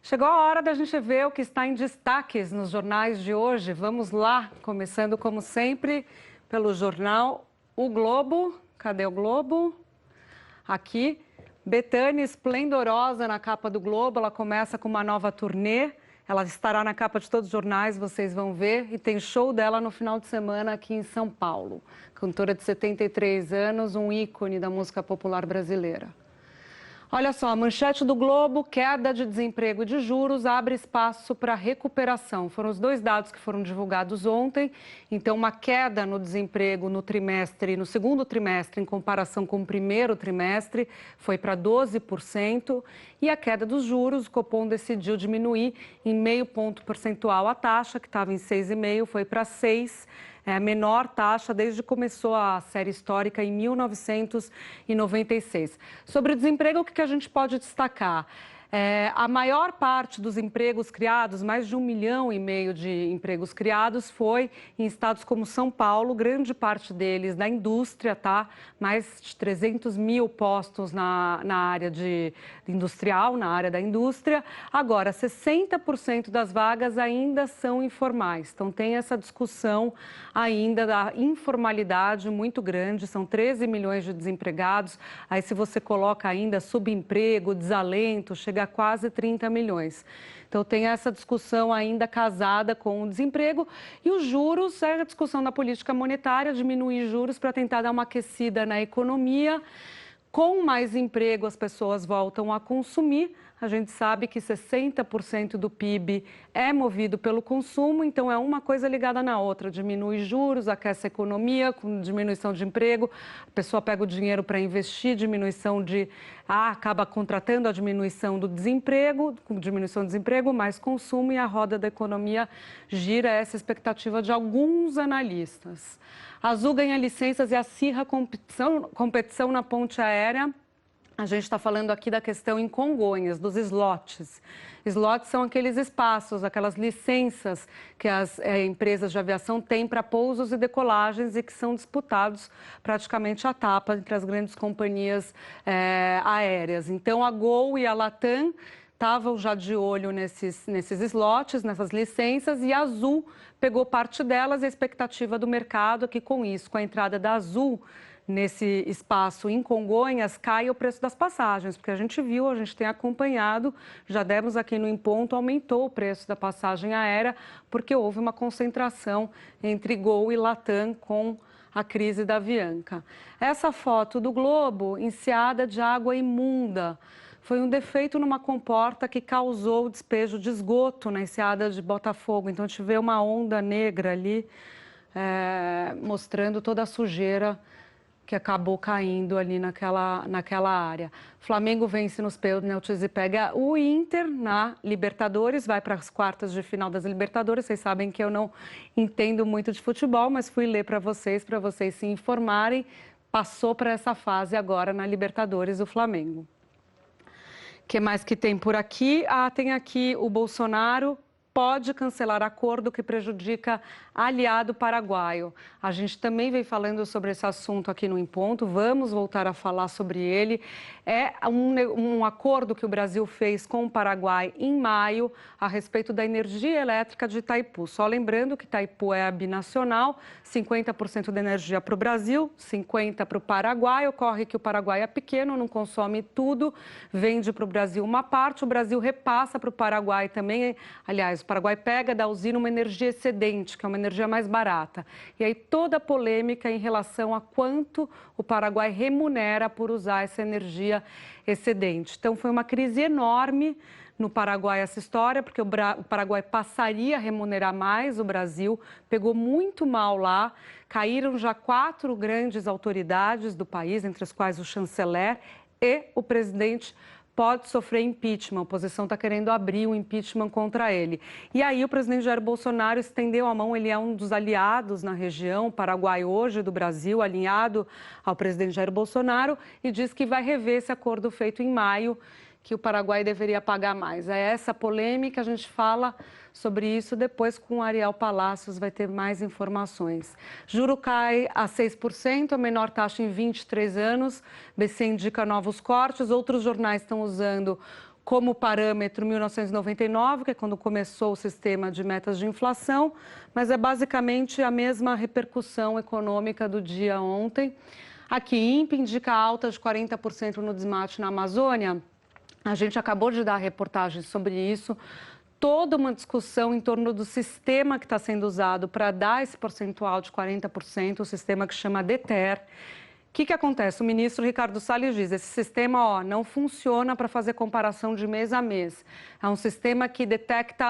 Chegou a hora da gente ver o que está em destaques nos jornais de hoje. Vamos lá, começando como sempre pelo jornal O Globo. Cadê o Globo? Aqui, Bethânia esplendorosa na capa do Globo. Ela começa com uma nova turnê. Ela estará na capa de todos os jornais, vocês vão ver. E tem show dela no final de semana aqui em São Paulo. Cantora de 73 anos, um ícone da música popular brasileira. Olha só, a manchete do Globo: queda de desemprego e de juros abre espaço para recuperação. Foram os dois dados que foram divulgados ontem. Então, uma queda no desemprego no trimestre, no segundo trimestre, em comparação com o primeiro trimestre, foi para 12%. E a queda dos juros, o Copom decidiu diminuir em meio ponto percentual a taxa, que estava em 6,5%, foi para 6%. É a menor taxa desde que começou a série histórica em 1996. Sobre o desemprego, o que a gente pode destacar? A maior parte dos empregos criados, mais de 1,5 milhão de empregos criados, foi em estados como São Paulo, grande parte deles da indústria, tá? Mais de 300 mil postos na área industrial, na área da indústria. Agora, 60% das vagas ainda são informais. Então, tem essa discussão ainda da informalidade muito grande, são 13 milhões de desempregados. Aí, se você coloca ainda subemprego, desalento, chega a quase 30 milhões. Então, tem essa discussão ainda casada com o desemprego. E os juros, é a discussão da política monetária, diminuir juros para tentar dar uma aquecida na economia. Com mais emprego, as pessoas voltam a consumir. A gente sabe que 60% do PIB é movido pelo consumo, então é uma coisa ligada na outra. Diminui juros, aquece a economia, com diminuição de emprego, a pessoa pega o dinheiro para investir, acaba contratando a diminuição do desemprego, com diminuição do desemprego, mais consumo, e a roda da economia gira, essa expectativa de alguns analistas. A Azul ganha licenças e acirra competição na ponte aérea. A gente está falando aqui da questão em Congonhas, dos slots. Slots são aqueles espaços, aquelas licenças que as empresas de aviação têm para pousos e decolagens e que são disputados praticamente à tapa entre as grandes companhias aéreas. Então, a Gol e a Latam estavam já de olho nesses slots, nessas licenças, e a Azul pegou parte delas. E a expectativa do mercado é que, com isso, com a entrada da Azul nesse espaço em Congonhas, cai o preço das passagens, porque a gente viu, a gente tem acompanhado, já demos aqui no Em Ponto, aumentou o preço da passagem aérea, porque houve uma concentração entre Gol e Latam com a crise da Avianca. Essa foto do Globo, enseada de água imunda, foi um defeito numa comporta que causou o despejo de esgoto na enseada de Botafogo. Então, a gente vê uma onda negra ali, mostrando toda a sujeira que acabou caindo ali naquela área. Flamengo vence nos pênaltis e pega o Inter na Libertadores, vai para as quartas de final das Libertadores. Vocês sabem que eu não entendo muito de futebol, mas fui ler para vocês se informarem. Passou para essa fase agora na Libertadores o Flamengo. O que mais que tem por aqui? Tem aqui o Bolsonaro pode cancelar acordo que prejudica aliado paraguaio. A gente também vem falando sobre esse assunto aqui no Em Ponto, vamos voltar a falar sobre ele. É um acordo que o Brasil fez com o Paraguai em maio a respeito da energia elétrica de Itaipu. Só lembrando que Itaipu é binacional, 50% da energia para o Brasil, 50% para o Paraguai. Ocorre que o Paraguai é pequeno, não consome tudo, vende para o Brasil uma parte, o Brasil repassa para o Paraguai também. Aliás, o Paraguai pega da usina uma energia excedente, que é uma energia mais barata. E aí toda a polêmica em relação a quanto o Paraguai remunera por usar essa energia excedente. Então, foi uma crise enorme no Paraguai essa história, porque o Paraguai passaria a remunerar mais o Brasil, pegou muito mal lá, caíram já 4 grandes autoridades do país, entre as quais o chanceler e o presidente pode sofrer impeachment. A oposição está querendo abrir um impeachment contra ele. E aí o presidente Jair Bolsonaro estendeu a mão, ele é um dos aliados na região, o Paraguai hoje do Brasil, alinhado ao presidente Jair Bolsonaro, e diz que vai rever esse acordo feito em maio, que o Paraguai deveria pagar mais. É essa polêmica, a gente fala sobre isso depois com o Ariel Palacios, vai ter mais informações. Juro cai a 6%, a menor taxa em 23 anos, BC indica novos cortes, outros jornais estão usando como parâmetro 1999, que é quando começou o sistema de metas de inflação, mas é basicamente a mesma repercussão econômica do dia ontem. Aqui, INPE indica alta de 40% no desmate na Amazônia. A gente acabou de dar reportagem sobre isso. Toda uma discussão em torno do sistema que está sendo usado para dar esse percentual de 40%, o sistema que chama DETER. O que acontece? O ministro Ricardo Salles diz, esse sistema não funciona para fazer comparação de mês a mês. É um sistema que detecta,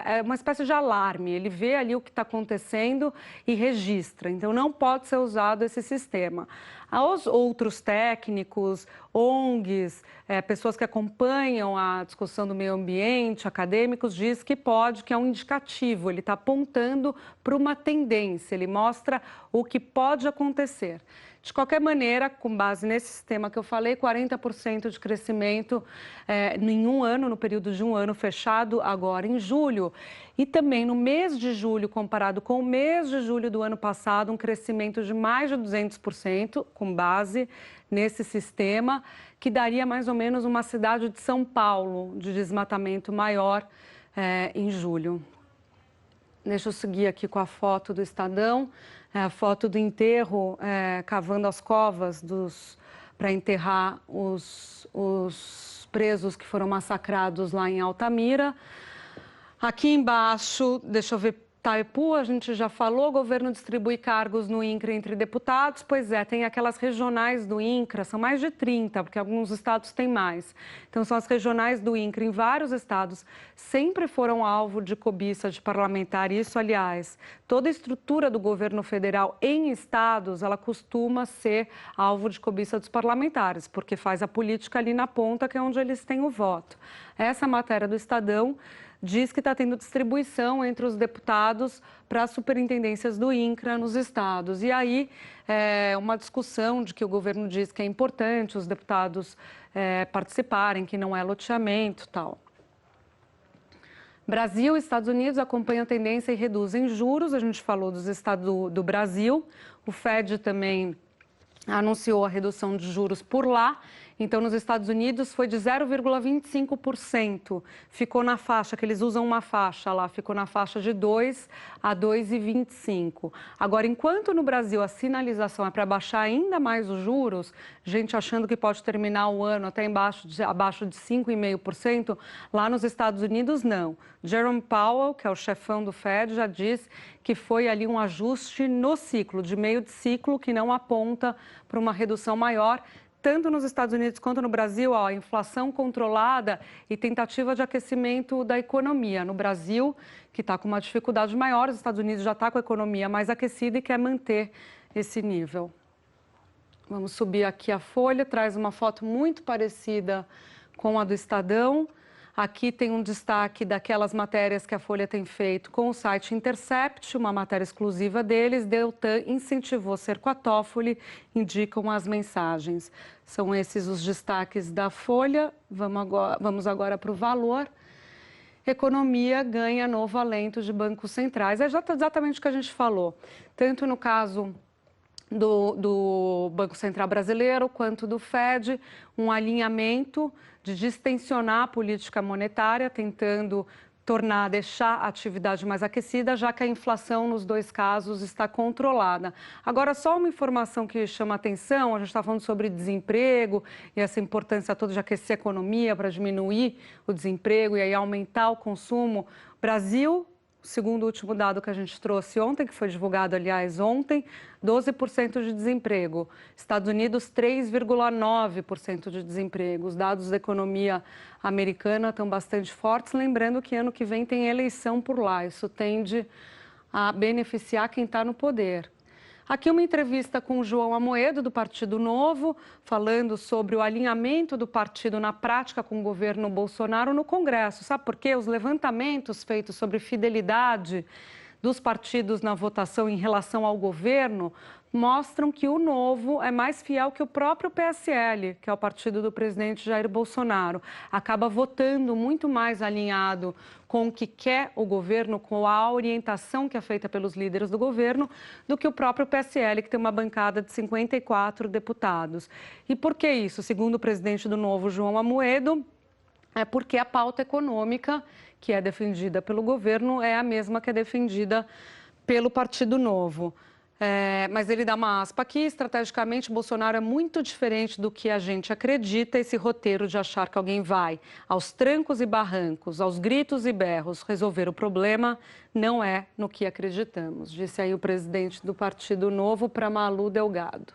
é uma espécie de alarme, ele vê ali o que está acontecendo e registra. Então, não pode ser usado esse sistema. Os outros técnicos, ONGs, pessoas que acompanham a discussão do meio ambiente, acadêmicos, diz que pode, que é um indicativo, ele está apontando para uma tendência, ele mostra o que pode acontecer. De qualquer maneira, com base nesse sistema que eu falei, 40% de crescimento em um ano, no período de um ano fechado, agora em julho. E também no mês de julho, comparado com o mês de julho do ano passado, um crescimento de mais de 200%, com base nesse sistema, que daria mais ou menos uma cidade de São Paulo de desmatamento maior em julho. Deixa eu seguir aqui com a foto do Estadão, a foto do enterro, cavando as covas para enterrar os presos que foram massacrados lá em Altamira. Aqui embaixo, deixa eu ver, Itaipu, a gente já falou, o governo distribui cargos no INCRA entre deputados. Pois é, tem aquelas regionais do INCRA, são mais de 30, porque alguns estados têm mais. Então, são as regionais do INCRA em vários estados, sempre foram alvo de cobiça de parlamentar. Isso, aliás, toda a estrutura do governo federal em estados, ela costuma ser alvo de cobiça dos parlamentares, porque faz a política ali na ponta, que é onde eles têm o voto. Essa matéria do Estadão diz que está tendo distribuição entre os deputados para as superintendências do INCRA nos estados. E aí, uma discussão de que o governo diz que é importante os deputados participarem, que não é loteamento e tal. Brasil e Estados Unidos acompanham a tendência e reduzem juros. A gente falou dos estados do Brasil. O Fed também anunciou a redução de juros por lá. Então, nos Estados Unidos foi de 0,25%. Ficou na faixa, que eles usam uma faixa lá, ficou na faixa de 2 a 2,25. Agora, enquanto no Brasil a sinalização é para baixar ainda mais os juros, gente achando que pode terminar o ano até abaixo de 5,5%, lá nos Estados Unidos não. Jerome Powell, que é o chefão do Fed, já diz que foi ali um ajuste no ciclo, de meio de ciclo, que não aponta para uma redução maior. Tanto nos Estados Unidos quanto no Brasil, inflação controlada e tentativa de aquecimento da economia. No Brasil, que está com uma dificuldade maior, os Estados Unidos já está com a economia mais aquecida e quer manter esse nível. Vamos subir aqui a Folha, traz uma foto muito parecida com a do Estadão. Aqui tem um destaque daquelas matérias que a Folha tem feito com o site Intercept, uma matéria exclusiva deles. Deltan incentivou cerco a Toffoli, indicam as mensagens. São esses os destaques da Folha. Vamos agora para o Valor. Economia ganha novo alento de bancos centrais. É exatamente o que a gente falou. Tanto no caso do Banco Central Brasileiro quanto do Fed, um alinhamento de distensionar a política monetária, tentando deixar a atividade mais aquecida, já que a inflação nos dois casos está controlada. Agora, só uma informação que chama atenção, a gente está falando sobre desemprego e essa importância toda de aquecer a economia para diminuir o desemprego e aí aumentar o consumo. Brasil, segundo o último dado que a gente trouxe ontem, que foi divulgado, aliás, ontem, 12% de desemprego. Estados Unidos, 3,9% de desemprego. Os dados da economia americana estão bastante fortes. Lembrando que ano que vem tem eleição por lá. Isso tende a beneficiar quem está no poder. Aqui uma entrevista com o João Amoedo, do Partido Novo, falando sobre o alinhamento do partido na prática com o governo Bolsonaro no Congresso. Sabe por quê? Os levantamentos feitos sobre fidelidade dos partidos na votação em relação ao governo mostram que o Novo é mais fiel que o próprio PSL, que é o partido do presidente Jair Bolsonaro. Acaba votando muito mais alinhado com o que quer o governo, com a orientação que é feita pelos líderes do governo, do que o próprio PSL, que tem uma bancada de 54 deputados. E por que isso? Segundo o presidente do Novo, João Amoedo, é porque a pauta econômica que é defendida pelo governo é a mesma que é defendida pelo Partido Novo. Mas ele dá uma aspa aqui, estrategicamente, Bolsonaro é muito diferente do que a gente acredita. Esse roteiro de achar que alguém vai aos trancos e barrancos, aos gritos e berros, resolver o problema, não é no que acreditamos, disse aí o presidente do Partido Novo para Malu Delgado.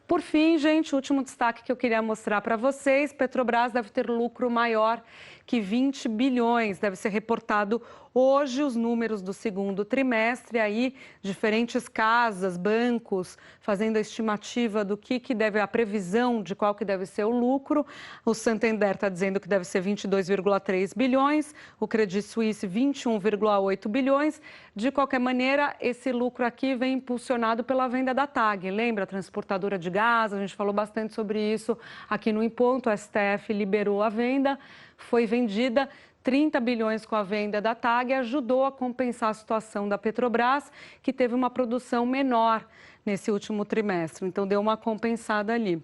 Por fim, gente, o último destaque que eu queria mostrar para vocês, Petrobras deve ter lucro maior que 20 bilhões, deve ser reportado hoje os números do segundo trimestre, aí diferentes casas, bancos, fazendo a estimativa do que deve, a previsão de qual que deve ser o lucro. O Santander está dizendo que deve ser 22,3 bilhões, o Credit Suisse 21,8 bilhões. De qualquer maneira, esse lucro aqui vem impulsionado pela venda da TAG, lembra? A transportadora de gás, a gente falou bastante sobre isso aqui no Em Ponto, o STF liberou a venda, foi vendida 30 bilhões com a venda da TAG, ajudou a compensar a situação da Petrobras, que teve uma produção menor nesse último trimestre, então deu uma compensada ali.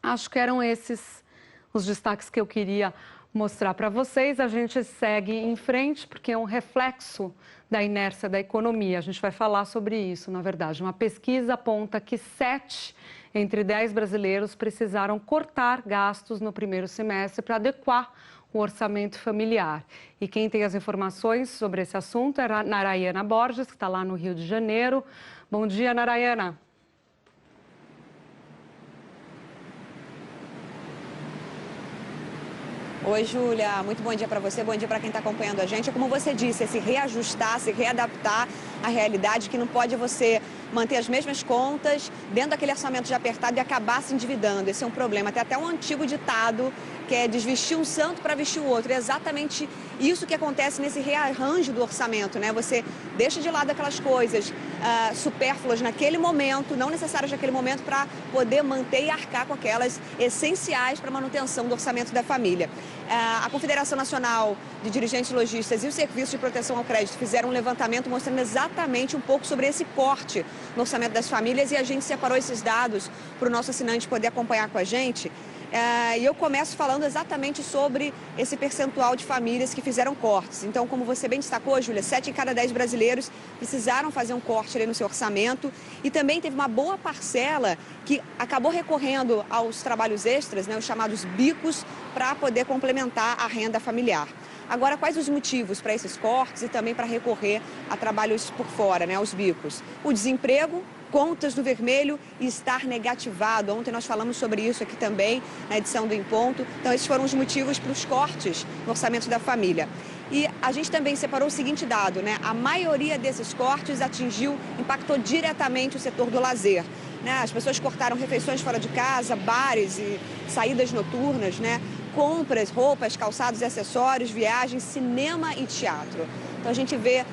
Acho que eram esses os destaques que eu queria mostrar para vocês. A gente segue em frente, porque é um reflexo da inércia da economia. A gente vai falar sobre isso, na verdade. Uma pesquisa aponta que 7 entre 10 brasileiros precisaram cortar gastos no primeiro semestre para adequar o orçamento familiar. E quem tem as informações sobre esse assunto é a Narayana Borges, que está lá no Rio de Janeiro. Bom dia, Narayana. Oi, Júlia. Muito bom dia para você, bom dia para quem está acompanhando a gente. É como você disse, se reajustar, se readaptar à realidade, que não pode você manter as mesmas contas dentro daquele orçamento já apertado e acabar se endividando. Esse é um problema. Tem até um antigo ditado que é desvestir um santo para vestir o outro. É exatamente isso que acontece nesse rearranjo do orçamento, né? Você deixa de lado aquelas coisas supérfluas naquele momento, não necessárias naquele momento, para poder manter e arcar com aquelas essenciais para a manutenção do orçamento da família. A Confederação Nacional de Dirigentes Lojistas e o Serviço de Proteção ao Crédito fizeram um levantamento mostrando exatamente um pouco sobre esse corte no orçamento das famílias, e a gente separou esses dados para o nosso assinante poder acompanhar com a gente. E eu começo falando exatamente sobre esse percentual de famílias que fizeram cortes. Então, como você bem destacou, Júlia, 7 em cada 10 brasileiros precisaram fazer um corte ali no seu orçamento, e também teve uma boa parcela que acabou recorrendo aos trabalhos extras, né, os chamados bicos, para poder complementar a renda familiar. Agora, quais os motivos para esses cortes e também para recorrer a trabalhos por fora, né, aos bicos? O desemprego, contas no vermelho e estar negativado. Ontem nós falamos sobre isso aqui também, na edição do Em Ponto. Então, esses foram os motivos para os cortes no orçamento da família. E a gente também separou o seguinte dado, né? A maioria desses cortes impactou diretamente o setor do lazer, né? As pessoas cortaram refeições fora de casa, bares e saídas noturnas, né? Compras, roupas, calçados e acessórios, viagens, cinema e teatro. Então, a gente vê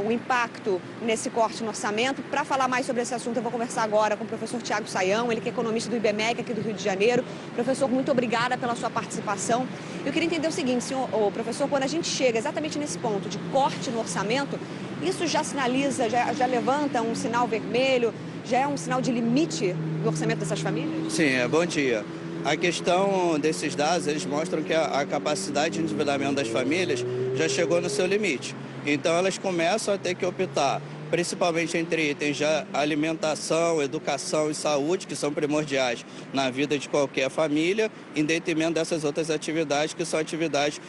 o impacto nesse corte no orçamento. Para falar mais sobre esse assunto, eu vou conversar agora com o professor Tiago Sayão, ele que é economista do IBMEC aqui do Rio de Janeiro. Professor, muito obrigada pela sua participação. Eu queria entender o seguinte, professor, quando a gente chega exatamente nesse ponto de corte no orçamento, isso já sinaliza, já levanta um sinal vermelho, já é um sinal de limite do orçamento dessas famílias? Sim, bom dia. A questão desses dados, eles mostram que a capacidade de endividamento das famílias já chegou no seu limite. Então, elas começam a ter que optar, principalmente entre itens de alimentação, educação e saúde, que são primordiais na vida de qualquer família, em detrimento dessas outras atividades, que são atividades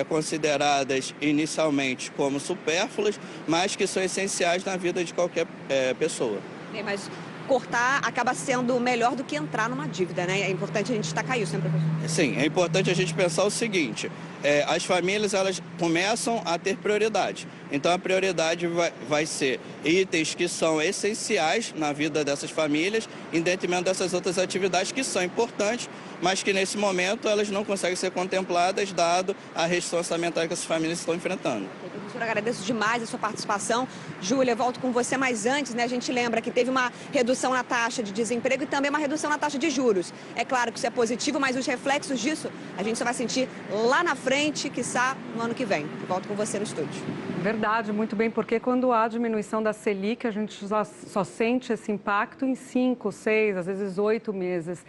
consideradas inicialmente como supérfluas, mas que são essenciais na vida de qualquer pessoa. Mas cortar acaba sendo melhor do que entrar numa dívida, né? É importante a gente destacar isso, né, professor? Sim, é importante a gente pensar o seguinte, as famílias elas começam a ter prioridade. Então a prioridade vai ser itens que são essenciais na vida dessas famílias, em detrimento dessas outras atividades que são importantes, mas que nesse momento elas não conseguem ser contempladas, dado a restrição orçamentária que essas famílias estão enfrentando. Professor, agradeço demais a sua participação. Júlia, volto com você, mas antes, né, a gente lembra que teve uma redução na taxa de desemprego e também uma redução na taxa de juros. É claro que isso é positivo, mas os reflexos disso a gente só vai sentir lá na frente, quiçá no ano que vem. Volto com você no estúdio. Verdade, muito bem, porque quando há diminuição da Selic, a gente só sente esse impacto em 5, 6, às vezes 8 meses.